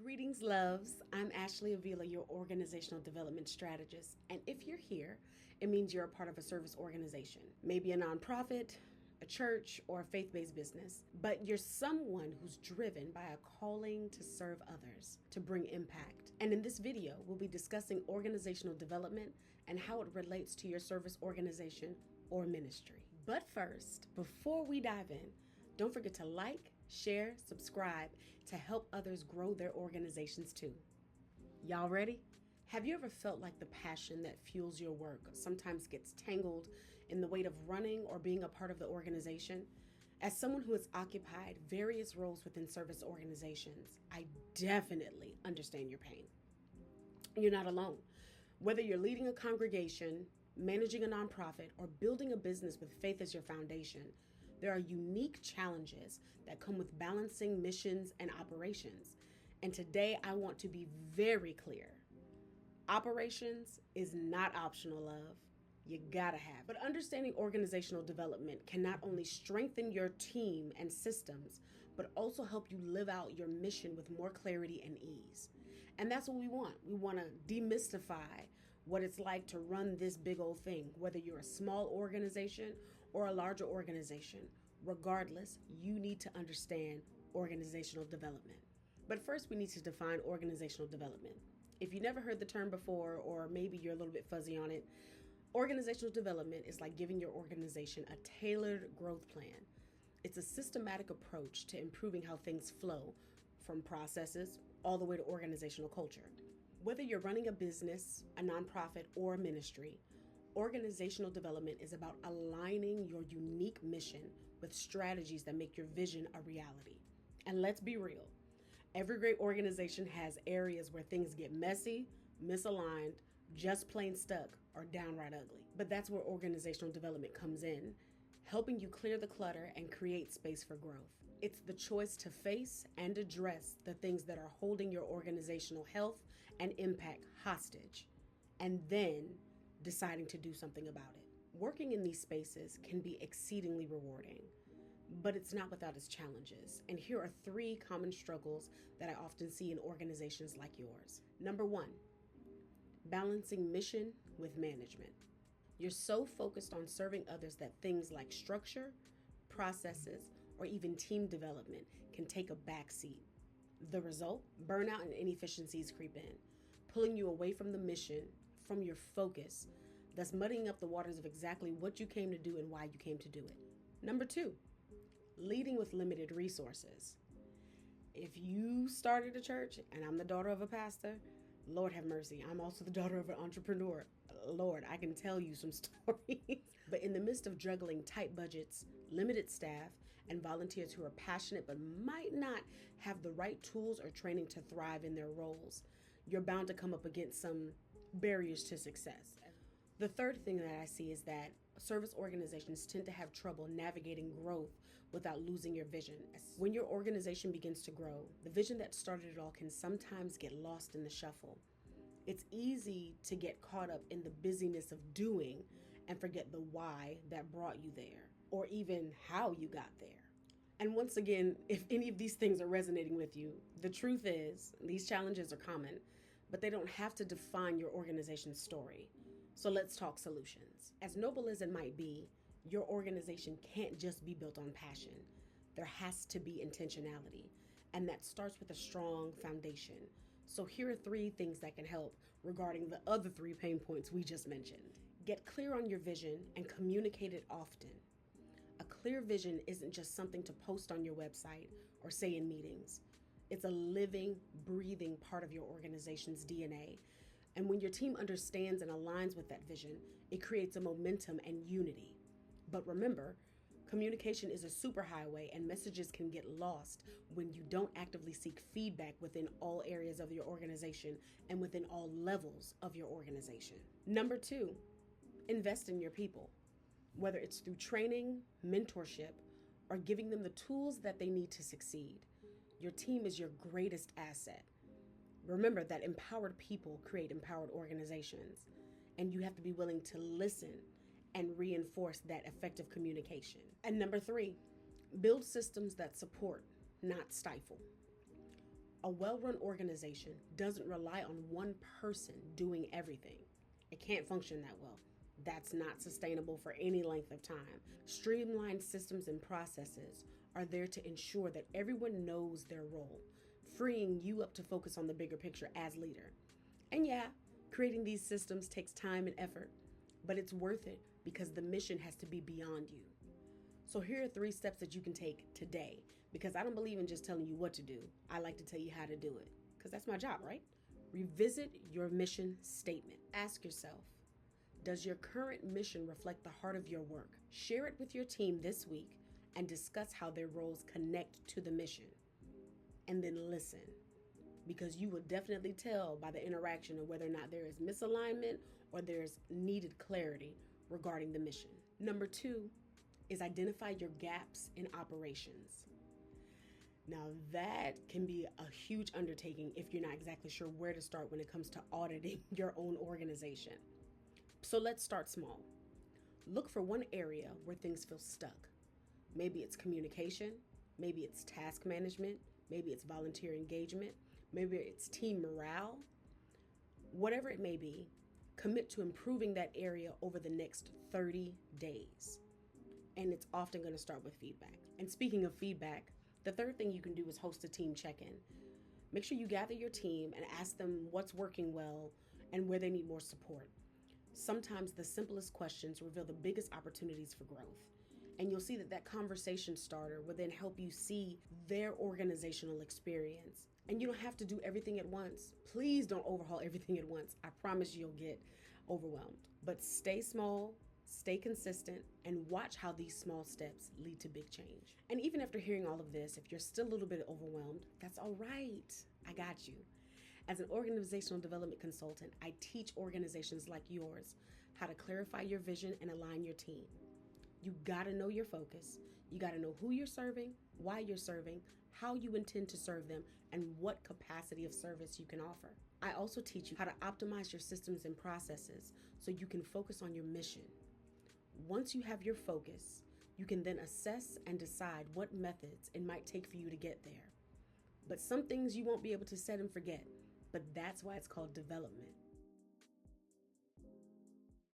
Greetings, loves. I'm Ashley Avila, your organizational development strategist. And if you're here, it means you're a part of a service organization, maybe a nonprofit, a church, or a faith-based business. But you're someone who's driven by a calling to serve others, to bring impact. And in this video, we'll be discussing organizational development and how it relates to your service organization or ministry. But first, before we dive in, don't forget to like, share, subscribe to help others grow their organizations too. Y'all ready? Have you ever felt like the passion that fuels your work sometimes gets tangled in the weight of running or being a part of the organization? As someone who has occupied various roles within service organizations, I definitely understand your pain. You're not alone. Whether you're leading a congregation, managing a nonprofit, or building a business with faith as your foundation, there are unique challenges that come with balancing missions and operations. And today I want to be very clear. Operations is not optional, love. You gotta have it. But understanding organizational development can not only strengthen your team and systems, but also help you live out your mission with more clarity and ease. And that's what we want. We want to demystify what it's like to run this big old thing, whether you're a small organization or a larger organization. Regardless, you need to understand organizational development. But first, we need to define organizational development. If you never heard the term before, or maybe you're a little bit fuzzy on it, organizational development is like giving your organization a tailored growth plan. It's a systematic approach to improving how things flow, from processes all the way to organizational culture. Whether you're running a business, a nonprofit, or a ministry, organizational development is about aligning your unique mission with strategies that make your vision a reality. And let's be real, every great organization has areas where things get messy, misaligned, just plain stuck, or downright ugly. But that's where organizational development comes in, helping you clear the clutter and create space for growth. It's the choice to face and address the things that are holding your organizational health and impact hostage, and then deciding to do something about it. Working in these spaces can be exceedingly rewarding, but it's not without its challenges. And here are 3 common struggles that I often see in organizations like yours. Number 1, balancing mission with management. You're so focused on serving others that things like structure, processes, or even team development can take a backseat. The result? Burnout and inefficiencies creep in, pulling you away from the mission, from your focus, thus muddying up the waters of exactly what you came to do and why you came to do it. Number 2, leading with limited resources. If you started a church, and I'm the daughter of a pastor, Lord have mercy, I'm also the daughter of an entrepreneur. Lord, I can tell you some stories. But in the midst of juggling tight budgets, limited staff, and volunteers who are passionate but might not have the right tools or training to thrive in their roles, you're bound to come up against some barriers to success. The third thing that I see is that service organizations tend to have trouble navigating growth without losing your vision. When your organization begins to grow, the vision that started it all can sometimes get lost in the shuffle. It's easy to get caught up in the busyness of doing and forget the why that brought you there, or even how you got there. And once again, if any of these things are resonating with you, the truth is these challenges are common, but they don't have to define your organization's story. So let's talk solutions. As noble as it might be, your organization can't just be built on passion. There has to be intentionality, and that starts with a strong foundation. So here are 3 things that can help regarding the other 3 pain points we just mentioned. Get clear on your vision and communicate it often. A clear vision isn't just something to post on your website or say in meetings. It's a living, breathing part of your organization's DNA. And when your team understands and aligns with that vision, it creates a momentum and unity. But remember, communication is a superhighway, and messages can get lost when you don't actively seek feedback within all areas of your organization and within all levels of your organization. Number 2, invest in your people. Whether it's through training, mentorship, or giving them the tools that they need to succeed, your team is your greatest asset. Remember that empowered people create empowered organizations, and you have to be willing to listen and reinforce that effective communication. And number 3, build systems that support, not stifle. A well-run organization doesn't rely on one person doing everything. It can't function that well. That's not sustainable for any length of time. Streamlined systems and processes are there to ensure that everyone knows their role, freeing you up to focus on the bigger picture as leader. And yeah, creating these systems takes time and effort, but it's worth it because the mission has to be beyond you. So here are 3 steps that you can take today, because I don't believe in just telling you what to do. I like to tell you how to do it, because that's my job, right? Revisit your mission statement. Ask yourself, does your current mission reflect the heart of your work? Share it with your team this week and discuss how their roles connect to the mission. And then listen, because you will definitely tell by the interaction of whether or not there is misalignment or there's needed clarity regarding the mission. Number 2 is identify your gaps in operations. Now that can be a huge undertaking if you're not exactly sure where to start when it comes to auditing your own organization. So let's start small. Look for one area where things feel stuck. Maybe it's communication, maybe it's task management, maybe it's volunteer engagement, maybe it's team morale. Whatever it may be, commit to improving that area over the next 30 days. And it's often going to start with feedback. And speaking of feedback, the 3rd thing you can do is host a team check-in. Make sure you gather your team and ask them what's working well and where they need more support. Sometimes the simplest questions reveal the biggest opportunities for growth. And you'll see that conversation starter will then help you see their organizational experience. And you don't have to do everything at once. Please don't overhaul everything at once. I promise you'll get overwhelmed. But stay small, stay consistent, and watch how these small steps lead to big change. And even after hearing all of this, if you're still a little bit overwhelmed, that's all right. I got you. As an organizational development consultant, I teach organizations like yours how to clarify your vision and align your team. You gotta know your focus. You gotta know who you're serving, why you're serving, how you intend to serve them, and what capacity of service you can offer. I also teach you how to optimize your systems and processes so you can focus on your mission. Once you have your focus, you can then assess and decide what methods it might take for you to get there. But some things you won't be able to set and forget, but that's why it's called development.